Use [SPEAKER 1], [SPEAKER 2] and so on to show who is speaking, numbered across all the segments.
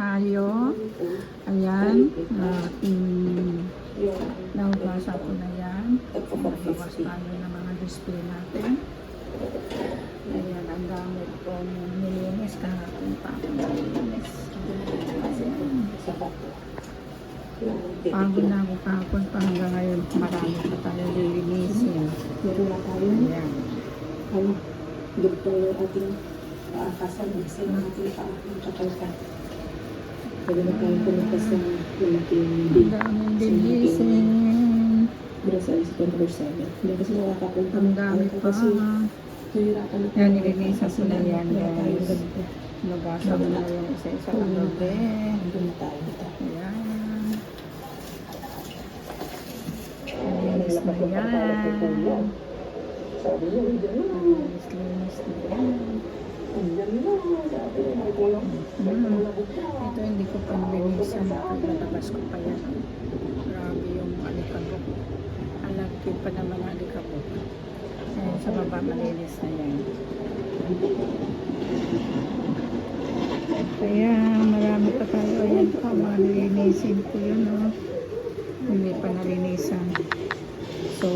[SPEAKER 1] tayo. Ayan. Nahugasan ko na yan. Nagbawas tayo ng mga display natin. Ayan, ang dami kong nilinis kahapon pa ako nilinis. Kasi pagod na ako kahapon pa hanggang ngayon. Marami pa tayo lilinisin. Ayan.
[SPEAKER 2] Dito yung ating paakasan, kasi yung ating paakasan. Pwede na tayo pumunta sa malaking
[SPEAKER 1] Ang daming lilinisin.
[SPEAKER 2] Groceries 24/7. Hindi kasi nakakapunta.
[SPEAKER 1] Ang dami pa.
[SPEAKER 2] Nahirapan na.
[SPEAKER 1] Yan, nilinisan ko na yan, guys. Nagasan mo na yung isa-isa ng gabi.
[SPEAKER 2] Doon na tayo dito.
[SPEAKER 1] Ayan. Linis na yan.
[SPEAKER 2] Sabi niya, hindi na.
[SPEAKER 1] Linis na yan. Ito hindi ko pa nilinisan. Lalabas ko pa yan. Grabe yung alikabok. Alagkit pa naman ang alikabok. Ayan, sa baba malinis na yan. Kaya marami pa tayo. Ayan pa, mga nilinisin ko yun. Hindi pa nalinisan. So,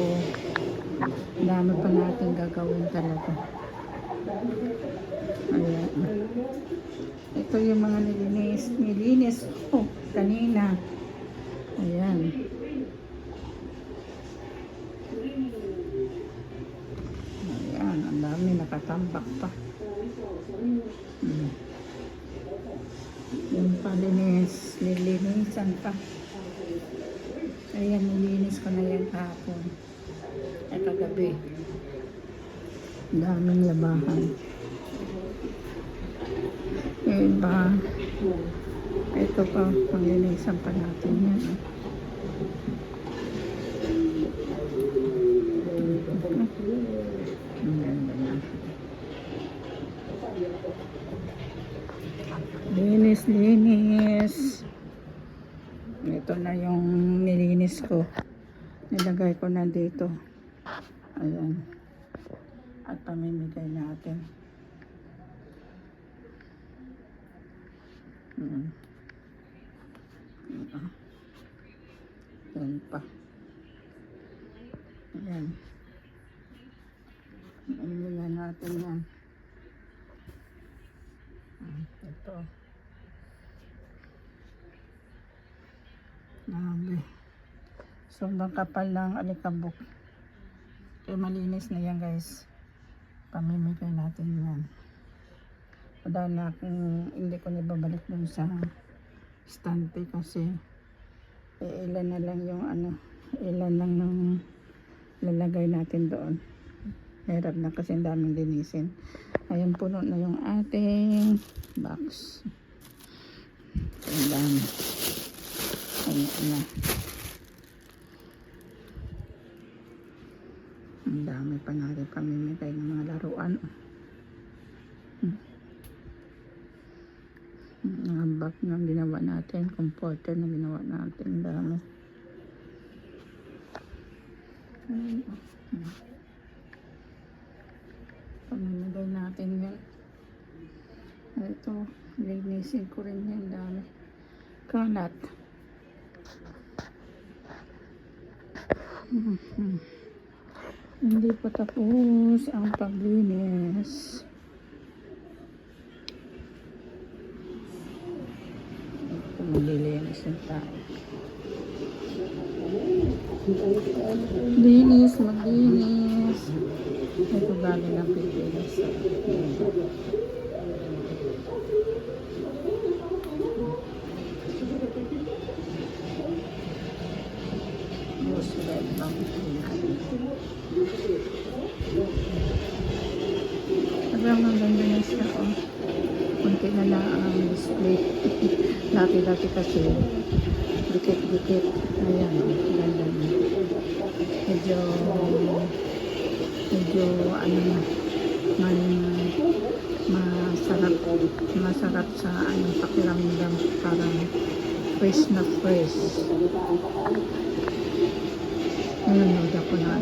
[SPEAKER 1] dami pa natin gagawin talaga. Ayan. Ito yung mga nilinis ko kanina. Ayan. Ayan, ang dami nakatambak pa. Yung nilinisan pa. Ayan, nilinis ko na yan kahapon. Ay kagabi. Daming labahan. Iba. Ito pa, panglinisan pa natin yan. Ang ganda na. Linis. Ito na yung nilinis ko. Nilagay ko na dito. Ayan. At pamimigay natin. Ayan pa. Ayan. Pamimigay natin yan. Ito. Grabe. Sobrang kapal ng alikabok. Kaya malinis na yan, guys. Pamimigay natin yan. Dahil na kung hindi ko nababalik dun sa stante kasi ilan na lang yung ilan lang nung lalagay natin doon. Hirap na kasi ang daming linisin. Ayan, puno na yung ating box. Ang dami. Ayan na. Ang dami pa natin pamimigay ng mga laruan. Ang bag na ginawa natin, comforter na ginawa natin, dami. Pamimigay natin yan. Ito, linisin ko rin yan, dami. Kalat. Hindi pa tapos ang paglinis. Ito, maglilinis na tayo. Maglinis. Ito galing ng Pilipinas. Sobrang maganda na siya, oh. Kunti na lang ang display. Dati kasi dikit. Ayan, ganda na. Medyo masarap sa pakiramdam, parang fresh na fresh. Nanonood ako na